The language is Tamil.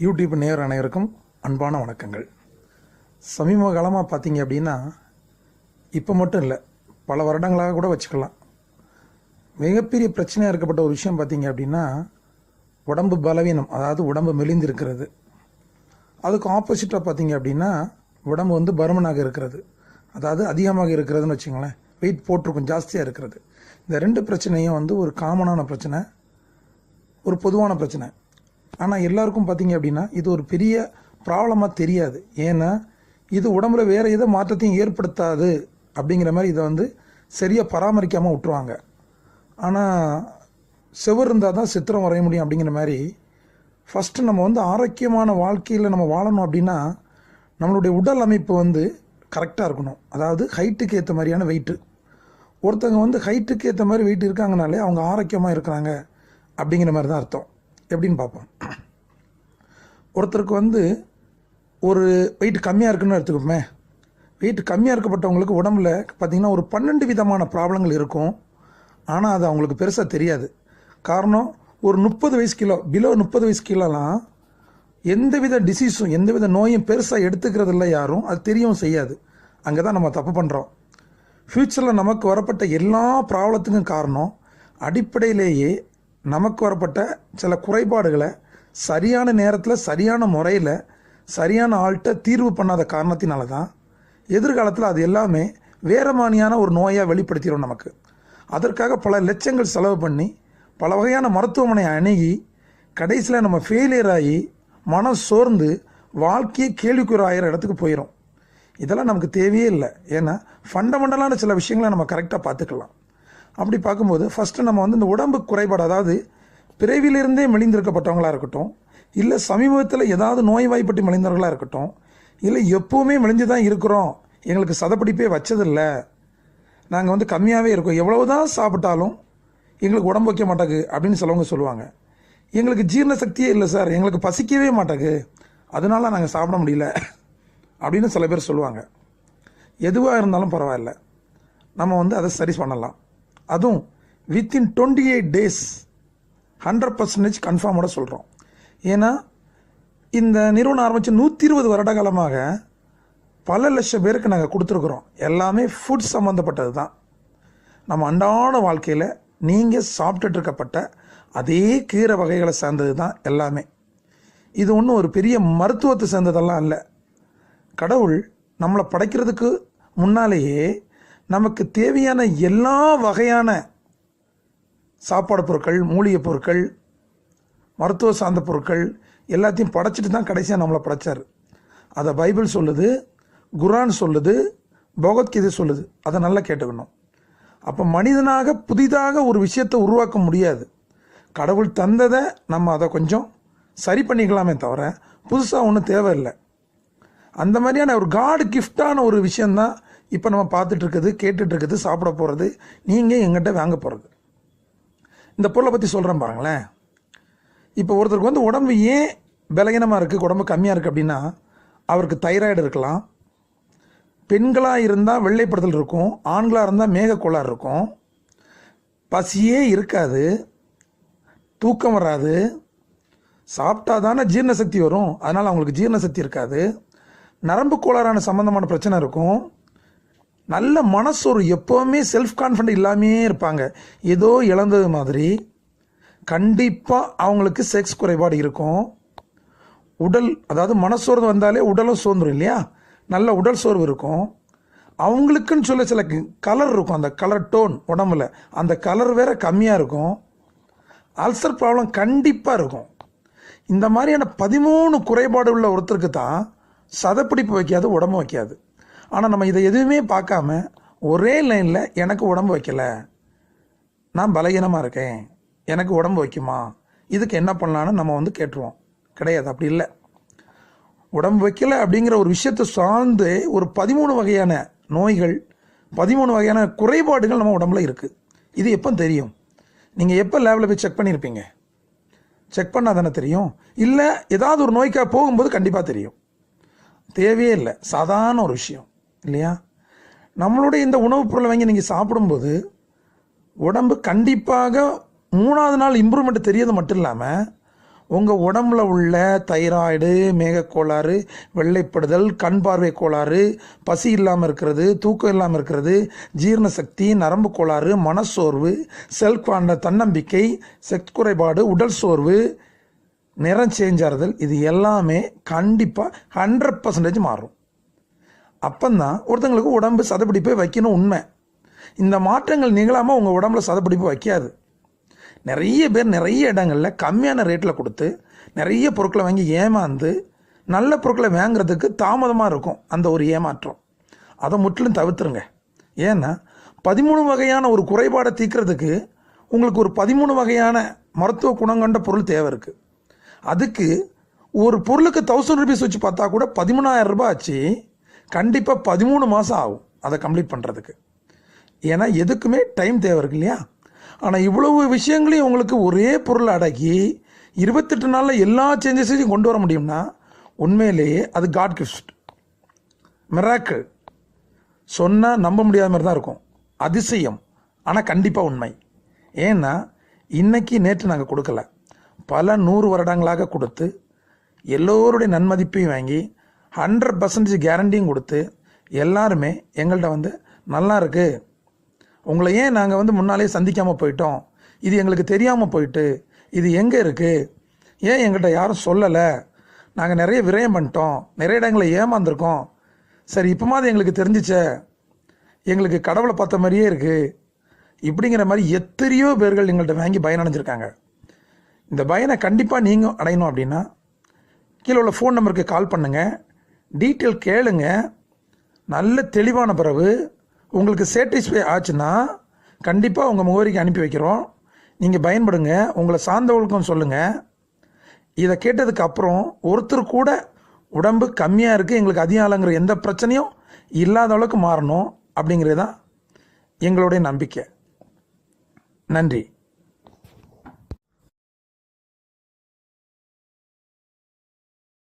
யூடியூப் நேயர் அனைவருக்கும் அன்பான வணக்கங்கள். சமீப காலமாக பார்த்தீங்க அப்படின்னா, இப்போ மட்டும் இல்லை, பல வருடங்களாக கூட வச்சுக்கலாம், மிகப்பெரிய பிரச்சனையாக இருக்கப்பட்ட ஒரு விஷயம் பார்த்தீங்க அப்படின்னா, உடம்பு பலவீனம், அதாவது உடம்பு மெலிந்திருக்கிறது. அதுக்கு ஆப்போசிட்டாக பார்த்தீங்க அப்படின்னா, உடம்பு பருமனாக இருக்கிறது, அதாவது அதிகமாக இருக்கிறதுன்னு வச்சுங்களேன், வெயிட் போட்டிருக்கும், ஜாஸ்தியாக இருக்கிறது. இந்த ரெண்டு பிரச்சனையும் ஒரு காமனான பிரச்சனை, ஒரு பொதுவான பிரச்சனை. ஆனால் எல்லாருக்கும் பார்த்தீங்க அப்படின்னா இது ஒரு பெரிய ப்ராப்ளமாக தெரியாது. ஏன்னா இது உடம்புல வேறு எதோ மாற்றத்தையும் ஏற்படுத்தாது அப்படிங்கிற மாதிரி இதை சரியாக பராமரிக்காமல் விட்டுருவாங்க. ஆனால் செவர் இருந்தால் தான் சித்திரம் வரைய முடியும் அப்படிங்கிற மாதிரி ஃபஸ்ட்டு நம்ம ஆரோக்கியமான வாழ்க்கையில் நம்ம வாழணும் அப்படின்னா நம்மளுடைய உடல் அமைப்பு கரெக்டாக இருக்கணும். அதாவது ஹைட்டுக்கு ஏற்ற மாதிரியான வெயிட்டு. ஒருத்தவங்க ஹைட்டுக்கு ஏற்ற மாதிரி வெயிட் இருக்காங்கனாலே அவங்க ஆரோக்கியமாக இருக்கிறாங்க அப்படிங்கிற மாதிரி தான் அர்த்தம். எப்படின்னு பார்ப்போம். ஒருத்தருக்கு ஒரு வெயிட் கம்மியாக இருக்குன்னு எடுத்துக்கோமே. வெயிட் கம்மியாக இருக்கப்பட்டவங்களுக்கு உடம்புல பார்த்திங்கன்னா ஒரு 12 விதமான ப்ராப்ளங்கள் இருக்கும். ஆனால் அது அவங்களுக்கு பெருசாக தெரியாது. காரணம், ஒரு 30 வயசு கிலோ, பிலோ 30 வயசு கிலோலாம் எந்தவித டிசீஸும் எந்தவித நோயும் பெருசாக எடுத்துக்கிறது இல்லை யாரும், அது தெரியவும் செய்யாது. அங்கே தான் நம்ம தப்பு பண்ணுறோம். ஃப்யூச்சரில் நமக்கு வரப்பட்ட எல்லா ப்ராப்ளத்துக்கும் காரணம் அடிப்படையிலேயே நமக்கு வரப்பட்ட சில குறைபாடுகளை சரியான நேரத்தில் சரியான முறையில் சரியான ஆள்கிட்ட தீர்வு பண்ணாத காரணத்தினால தான் எதிர்காலத்தில் அது எல்லாமே வேறு மாதிரியான ஒரு நோயாக வெளிப்படுத்திடும் நமக்கு. அதற்காக பல லட்சங்கள் செலவு பண்ணி பல வகையான மருத்துவமனை அணுகி கடைசியில் நம்ம ஃபெயிலியர் ஆகி மனம் சோர்ந்து வாழ்க்கையை கேள்விக்குறாயிர இடத்துக்கு போயிடும். இதெல்லாம் நமக்கு தேவையே இல்லை. ஏன்னா ஃபண்டமெண்டலான சில விஷயங்களை நம்ம கரெக்டாக பார்த்துக்கலாம். அப்படி பார்க்கும்போது ஃபஸ்ட்டு நம்ம இந்த உடம்பு குறைபாடு, அதாவது பிறவிலிருந்தே மெலிந்திருக்கப்பட்டவங்களாக இருக்கட்டும், இல்லை சமீபத்தில் ஏதாவது நோய்வாய்ப்பட்டு மெலிந்தவர்களாக இருக்கட்டும், இல்லை எப்போவுமே மெலிஞ்சு தான் இருக்கிறோம், எங்களுக்கு சதப்பிடிப்பே வச்சதில்லை, நாங்கள் கம்மியாகவே இருக்கோம், எவ்வளவு தான் சாப்பிட்டாலும் எங்களுக்கு உடம்பு வைக்க மாட்டாங்க அப்படின்னு சிலவங்க சொல்லுவாங்க. எங்களுக்கு ஜீரண சக்தியே இல்லை சார், எங்களுக்கு பசிக்கவே மாட்டாங்க, அதனால நாங்கள் சாப்பிட முடியல அப்படின்னு சில பேர் சொல்லுவாங்க. எதுவாக இருந்தாலும் பரவாயில்ல, நம்ம அதை சரி பண்ணலாம். அதுவும் வித்தின் 28 days 100% கன்ஃபார்மோட சொல்கிறோம். ஏன்னா இந்த நிறுவனம் ஆரம்பித்து 120 வருட காலமாக பல லட்சம் பேருக்கு நாங்கள் கொடுத்துருக்குறோம். எல்லாமே ஃபுட் சம்மந்தப்பட்டது தான். நம்ம அன்றாட வாழ்க்கையில் நீங்கள் சாப்பிட்டுட்ருக்கப்பட்ட அதே கீரை வகைகளை சேர்ந்தது தான் எல்லாமே. இது ஒன்றும் ஒரு பெரிய மருத்துவத்தை சேர்ந்ததெல்லாம் இல்லை. கடவுள் நம்மளை படைக்கிறதுக்கு முன்னாலேயே நமக்கு தேவையான எல்லா வகையான சாப்பாடு பொருட்கள், மூலிகை பொருட்கள், மருத்துவ சார்ந்த பொருட்கள் எல்லாத்தையும் படைச்சிட்டு தான் கடைசியாக நம்மளை படைச்சார். அதை பைபிள் சொல்லுது, குரான் சொல்லுது, பகவத்கீதை சொல்லுது. அதை நல்லா கேட்டுக்கணும். அப்போ மனிதனாக புதிதாக ஒரு விஷயத்தை உருவாக்க முடியாது. கடவுள் தந்ததை நம்ம அதை கொஞ்சம் சரி பண்ணிக்கலாமே தவிர புதுசாக ஒன்றும் தேவையில்லை. அந்த மாதிரியான ஒரு காடு கிஃப்டான ஒரு விஷயந்தான் இப்போ நம்ம பார்த்துட்ருக்குது, கேட்டுட்ருக்குது, சாப்பிட போகிறது, நீங்கள் எங்கிட்ட வாங்க போகிறது. இந்த பொருளை பற்றி சொல்கிறேன் பாருங்களேன். இப்போ ஒருத்தருக்கு உடம்பு ஏன் பலகீனமாக இருக்குது, உடம்பு கம்மியாக இருக்குது அப்படின்னா, அவருக்கு தைராய்டு இருக்கலாம், பெண்களாக இருந்தால் வெள்ளைப்படுதல் இருக்கும், ஆண்களாக இருந்தால் மேகக்கோளாறு இருக்கும், பசியே இருக்காது, தூக்கம் வராது, சாப்பிட்டா தானே ஜீரண சக்தி வரும், அதனால் அவங்களுக்கு ஜீரண சக்தி இருக்காது, நரம்பு கோளாறான சம்மந்தமான பிரச்சனை இருக்கும், நல்ல மனசோர்வு, எப்போவுமே செல்ஃப் கான்ஃபிடென்ட் இல்லாமே இருப்பாங்க, ஏதோ இழந்தது மாதிரி. கண்டிப்பாக அவங்களுக்கு செக்ஸ் குறைபாடு இருக்கும். உடல், அதாவது மனசோர்வு வந்தாலே உடலும் சோர்ந்துடும் இல்லையா, நல்ல உடல் சோர்வு இருக்கும். அவங்களுக்குன்னு சொல்ல சில கலர் இருக்கும், அந்த கலர் டோன் உடம்புல அந்த கலர் வேற கம்மியாக இருக்கும். அல்சர் ப்ராப்ளம் கண்டிப்பாக இருக்கும். இந்த மாதிரியான 13 குறைபாடு உள்ள ஒருத்தருக்கு தான் சதப்பிடிப்பு வைக்காது, உடம்பு வைக்காது. ஆனால் நம்ம இதை எதுவுமே பார்க்காம ஒரே லைனில் எனக்கு உடம்பு வைக்கலை, நான் பலகீனமாக இருக்கேன், எனக்கு உடம்பு வைக்குமா, இதுக்கு என்ன பண்ணலான்னு நம்ம கேட்டுருவோம். கிடையாது, அப்படி இல்லை. உடம்பு வைக்கலை அப்படிங்கிற ஒரு விஷயத்தை சார்ந்து ஒரு 13 வகையான நோய்கள், 13 வகையான குறைபாடுகள் நம்ம உடம்புல இருக்குது. இது எப்போ தெரியும்? நீங்கள் எப்போ லேபில் போய் செக் பண்ணியிருப்பீங்க? செக் பண்ணால் தானே தெரியும். இல்லை ஏதாவது ஒரு நோய்க்காக போகும்போது கண்டிப்பாக தெரியும். தேவையே இல்லை, சாதாரண ஒரு விஷயம் இல்லையா? நம்மளுடைய இந்த உணவுப் பொருளை வாங்கி நீங்கள் சாப்பிடும்போது உடம்பு கண்டிப்பாக 3வது நாள் இம்ப்ரூவ்மெண்ட் தெரியறது மட்டும் இல்லாமல் உங்கள் உடம்புல உள்ள தைராய்டு, மேகக்கோளாறு, வெள்ளைப்படுதல், கண் பார்வை கோளாறு, பசி இல்லாமல் இருக்கிறது, தூக்கம் இல்லாமல் இருக்கிறது, ஜீரண சக்தி, நரம்பு கோளாறு, மனச்சோர்வு, செல்ஃப் தன்னம்பிக்கை, செக்ஸ் குறைபாடு, உடல் சோர்வு, நிறம் சேஞ்ச் ஆறுதல், இது எல்லாமே கண்டிப்பாக 100% மாறும். அப்போந்தான் ஒருத்தங்களுக்கு உடம்பு சதைப்பிடிப்பை வைக்கணும் உண்மை. இந்த மாற்றங்கள் நிகழாமல் உங்கள் உடம்புல சதைப்பிடிப்பு வைக்காது. நிறைய பேர் நிறைய இடங்களில் கம்மியான ரேட்டில் கொடுத்து நிறைய பொருட்களை வாங்கி ஏமாந்து நல்ல பொருட்களை வாங்குறதுக்கு தாமதமாக இருக்கும் அந்த ஒரு ஏமாற்றம். அதை முற்றிலும் தவிர்த்துருங்க. ஏன்னா 13 வகையான ஒரு குறைபாடை தீர்க்கிறதுக்கு உங்களுக்கு ஒரு 13 வகையான மருத்துவ குணம் கொண்ட பொருள் தேவை இருக்குது. அதுக்கு ஒரு பொருளுக்கு 1000 ரூபீஸ் வச்சு பார்த்தா கூட 13,000 ரூபாய் ஆச்சு. கண்டிப்பாக 13 மாதம் ஆகும் அதை கம்ப்ளீட் பண்ணுறதுக்கு. ஏன்னா எதுக்குமே டைம் தேவை இருக்கு இல்லையா? ஆனால் இவ்வளவு விஷயங்களையும் உங்களுக்கு ஒரே பொருளை அடக்கி 28 நாளில் எல்லா சேஞ்சஸையும் கொண்டு வர முடியும்னா உண்மையிலேயே அது காட் கிஃப்ட், மிராக்கிள். சொன்னால் நம்ப முடியாத மாதிரி தான் இருக்கும், அதிசயம். ஆனால் கண்டிப்பாக உண்மை. ஏன்னா இன்னைக்கு நேற்று நாங்கள் கொடுக்கல, பல 100 வருடங்களாக கொடுத்து எல்லோருடைய நன்மதிப்பையும் வாங்கி 100% கேரண்டியும் கொடுத்து எல்லாருமே எங்கள்கிட்ட வந்து நல்லா இருக்குது, உங்களை ஏன் நாங்கள் முன்னாலே சந்திக்காமல் போயிட்டோம், இது எங்களுக்கு தெரியாமல் போயிட்டு, இது எங்கே இருக்குது, ஏன் எங்கள்கிட்ட யாரும் சொல்லலை, நாங்கள் நிறைய விரயம் பண்ணிட்டோம், நிறைய இடங்களை ஏமாந்துருக்கோம், சரி இப்போமாவது எங்களுக்கு தெரிஞ்சிச்சே, எங்களுக்கு கடவுளை பார்த்த மாதிரியே இருக்குது, இப்படிங்கிற மாதிரி எத்தனையோ பேர்கள் எங்கள்கிட்ட வாங்கி பயன் அடைஞ்சிருக்காங்க. இந்த பயனை கண்டிப்பாக நீங்கள் அடையணும் அப்படின்னா கீழே உள்ள ஃபோன் நம்பருக்கு கால் பண்ணுங்கள், டீட்டெயில் கேளுங்க. நல்ல தெளிவான பிறகு உங்களுக்கு சேட்டிஸ்ஃபை ஆச்சுன்னா கண்டிப்பாக உங்கள் முகவரிக்கு அனுப்பி வைக்கிறோம். நீங்கள் பயன்படுங்க, உங்களை சார்ந்தவர்களுக்கும் சொல்லுங்கள். இதை கேட்டதுக்கு அப்புறம் ஒருத்தர் கூட உடம்பு கம்மியாக இருக்குது, எங்களுக்கு அதிகம் ஆளுங்கிற எந்த பிரச்சனையும் இல்லாத அளவுக்கு மாறணும் அப்படிங்கிறது தான் எங்களுடைய நம்பிக்கை. நன்றி.